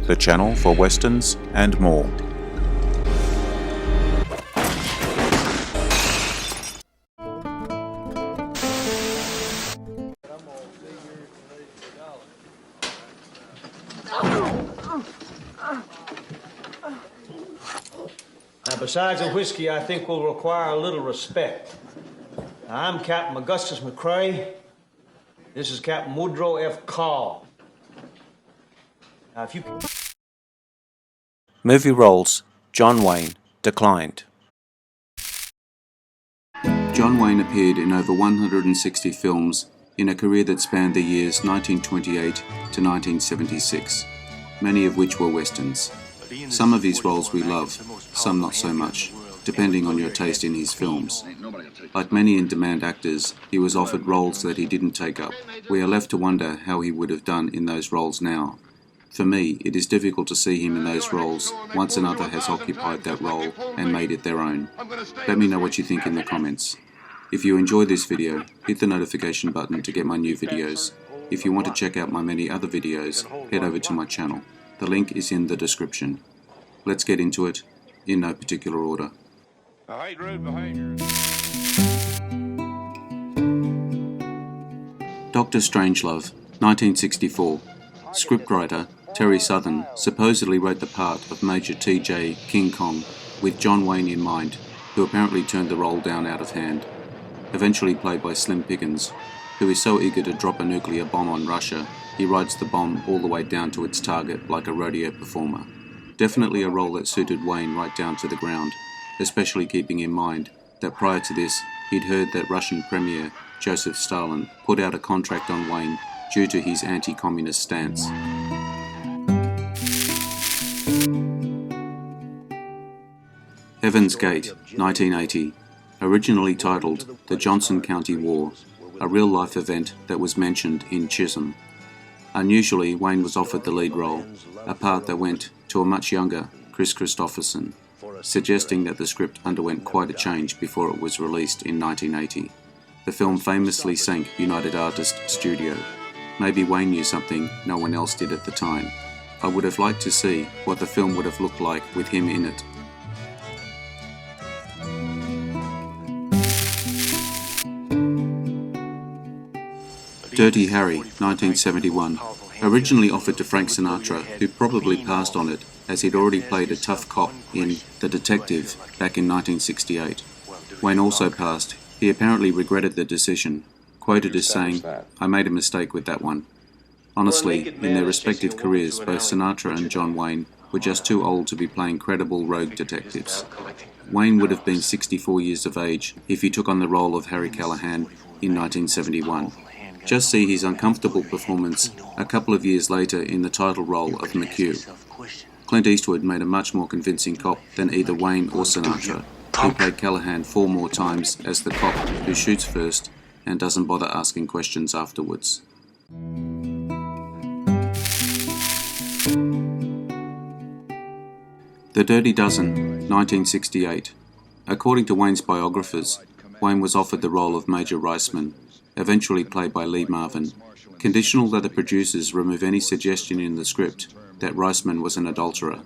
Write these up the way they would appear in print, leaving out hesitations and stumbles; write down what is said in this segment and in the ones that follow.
the channel for westerns and more. Now, besides the whiskey, I think we'll require a little respect. Now, I'm Captain Augustus McCrae. This is Captain Woodrow F. Call. Now, if you... Movie roles: John Wayne, declined. John Wayne appeared in over 160 films in a career that spanned the years 1928 to 1976, many of which were westerns. Some of his roles we love, some not so much, depending on your taste in his films. Like many in-demand actors, he was offered roles that he didn't take up. We are left to wonder how he would have done in those roles now. For me, it is difficult to see him in those roles once another has occupied that role and made it their own. Let me know what you think in the comments. If you enjoyed this video, hit the notification button to get my new videos. If you want to check out my many other videos, head over to my channel. The link is in the description. Let's get into it, in no particular order. Dr. Strangelove, 1964. Scriptwriter Terry Southern supposedly wrote the part of Major T.J. King Kong with John Wayne in mind, who apparently turned the role down out of hand. Eventually played by Slim Pickens, who is so eager to drop a nuclear bomb on Russia, he rides the bomb all the way down to its target like a rodeo performer. Definitely a role that suited Wayne right down to the ground, especially keeping in mind that prior to this, he'd heard that Russian Premier Joseph Stalin put out a contract on Wayne due to his anti-communist stance. Heaven's Gate, 1980. Originally titled The Johnson County War, a real-life event that was mentioned in Chisholm. Unusually, Wayne was offered the lead role, a part that went to a much younger Chris Christopherson, suggesting that the script underwent quite a change before it was released in 1980. The film famously sank United Artists Studio. Maybe Wayne knew something no one else did at the time. I would have liked to see what the film would have looked like with him in it. Dirty Harry, 1971. Originally offered to Frank Sinatra, who probably passed on it as he'd already played a tough cop in The Detective back in 1968. Wayne also passed. He apparently regretted the decision, quoted as saying, "I made a mistake with that one." Honestly, in their respective careers, both Sinatra and John Wayne were just too old to be playing credible rogue detectives. Wayne would have been 64 years of age if he took on the role of Harry Callahan in 1971. Just see his uncomfortable performance a couple of years later in the title role of McHugh. Clint Eastwood made a much more convincing cop than either Wayne or Sinatra, who played Callahan 4 more times as the cop who shoots first and doesn't bother asking questions afterwards. The Dirty Dozen, 1968. According to Wayne's biographers, Wayne was offered the role of Major Reisman, eventually played by Lee Marvin, conditional that the producers remove any suggestion in the script that Reisman was an adulterer.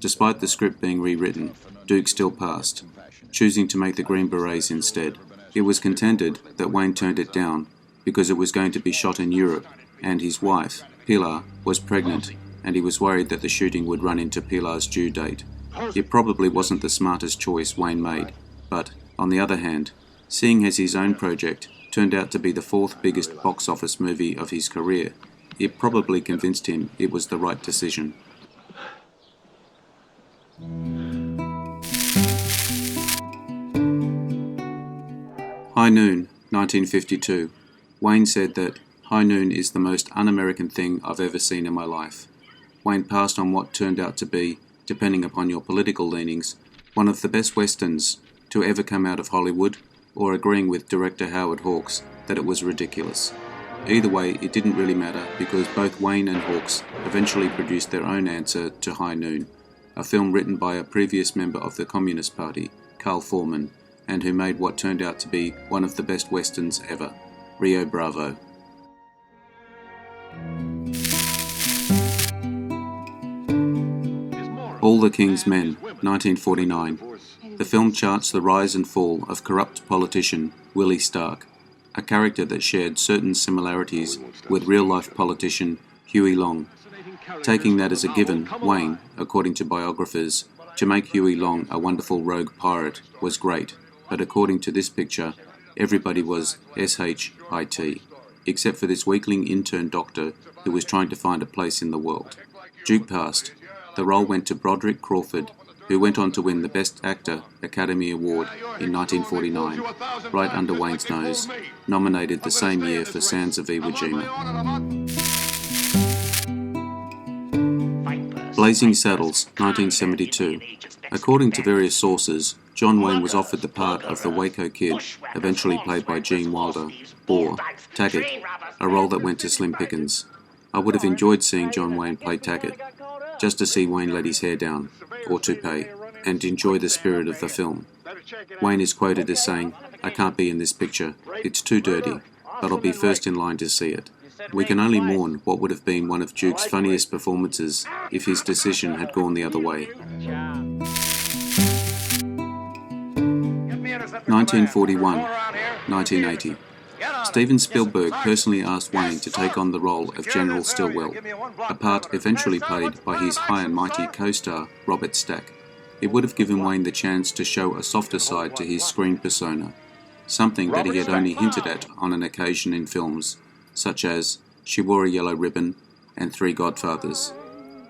Despite the script being rewritten, Duke still passed, choosing to make the Green Berets instead. It was contended that Wayne turned it down because it was going to be shot in Europe, and his wife, Pilar, was pregnant, and he was worried that the shooting would run into Pilar's due date. It probably wasn't the smartest choice Wayne made, but, on the other hand, seeing as his own project turned out to be the 4th biggest box office movie of his career, it probably convinced him it was the right decision. High Noon, 1952. Wayne said that High Noon is the most un-American thing I've ever seen in my life. Wayne passed on what turned out to be, depending upon your political leanings, one of the best westerns to ever come out of Hollywood, or agreeing with director Howard Hawks that it was ridiculous. Either way, it didn't really matter because both Wayne and Hawks eventually produced their own answer to High Noon, a film written by a previous member of the Communist Party, Carl Foreman, and who made what turned out to be one of the best westerns ever, Rio Bravo. All the King's Men, 1949. The film charts the rise and fall of corrupt politician Willie Stark, a character that shared certain similarities with real-life politician Huey Long. Taking that as a given, Wayne, according to biographers, to make Huey Long a wonderful rogue pirate was great, but according to this picture, everybody was SHIT, except for this weakling intern doctor who was trying to find a place in the world. Duke passed. The role went to Broderick Crawford, who went on to win the Best Actor Academy Award in 1949, right under Wayne's nose, nominated the same year for Sands of Iwo Jima. Blazing Saddles, 1972. According to various sources, John Wayne was offered the part of the Waco Kid, eventually played by Gene Wilder, or Taggart, a role that went to Slim Pickens. I would have enjoyed seeing John Wayne play Taggart, just to see Wayne let his hair down, or toupee, and enjoy the spirit of the film. Wayne is quoted as saying, "I can't be in this picture, it's too dirty, but I'll be first in line to see it." We can only mourn what would have been one of Duke's funniest performances if his decision had gone the other way. 1941, 1980. Steven Spielberg personally asked Wayne to take on the role of General Stilwell, a part eventually played by his high and mighty co-star Robert Stack. It would have given Wayne the chance to show a softer side to his screen persona, something that he had only hinted at on an occasion in films, such as She Wore a Yellow Ribbon and Three Godfathers.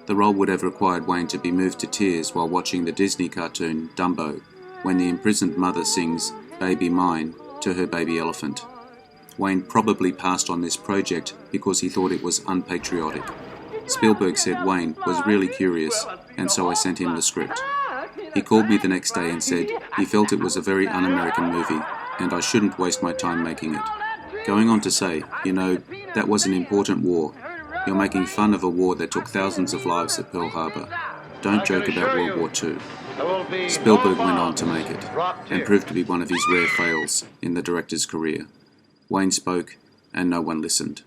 The role would have required Wayne to be moved to tears while watching the Disney cartoon Dumbo, when the imprisoned mother sings "Baby Mine" to her baby elephant. Wayne probably passed on this project because he thought it was unpatriotic. Spielberg said Wayne was really curious, and so I sent him the script. He called me the next day and said he felt it was a very un-American movie, and I shouldn't waste my time making it. Going on to say, "You know, that was an important war. You're making fun of a war that took thousands of lives at Pearl Harbor. Don't joke about World War II. Spielberg went on to make it, and proved to be one of his rare fails in the director's career. Wayne spoke, and no one listened.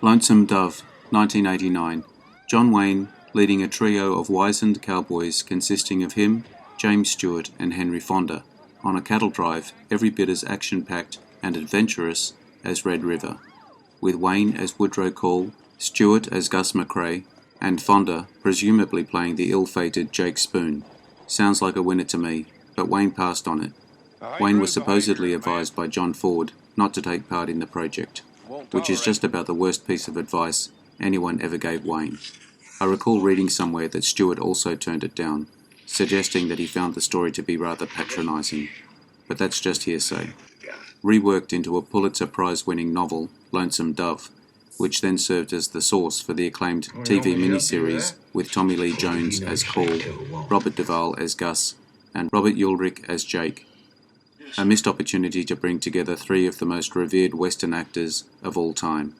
Lonesome Dove, 1989. John Wayne leading a trio of wizened cowboys consisting of him, James Stewart and Henry Fonda, on a cattle drive every bit as action-packed and adventurous as Red River, with Wayne as Woodrow Call, Stewart as Gus McCrae, and Fonda presumably playing the ill-fated Jake Spoon. Sounds like a winner to me, but Wayne passed on it. Wayne was supposedly advised by John Ford not to take part in the project, which is just about the worst piece of advice anyone ever gave Wayne. I recall reading somewhere that Stewart also turned it down, suggesting that he found the story to be rather patronising, but that's just hearsay. Reworked into a Pulitzer Prize-winning novel, Lonesome Dove, which then served as the source for the acclaimed TV miniseries with Tommy Lee Jones as Call, Robert Duvall as Gus, and Robert Ulrich as Jake. A missed opportunity to bring together three of the most revered Western actors of all time.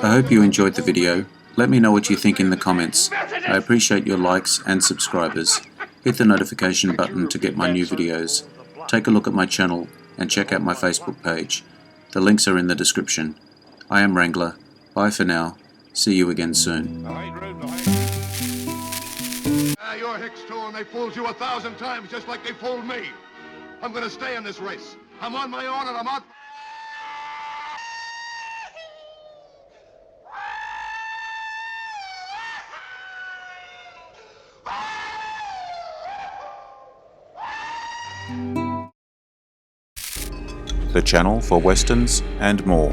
I hope you enjoyed the video. Let me know what you think in the comments. I appreciate your likes and subscribers. Hit the notification button to get my new videos. Take a look at my channel and check out my Facebook page. The links are in the description. I am Wrangler. Bye for now. See you again soon. You're Hicks too, and they fooled you 1,000 times just like they fooled me. I'm gonna stay in this race. I'm on my own and I'm out. The channel for westerns and more.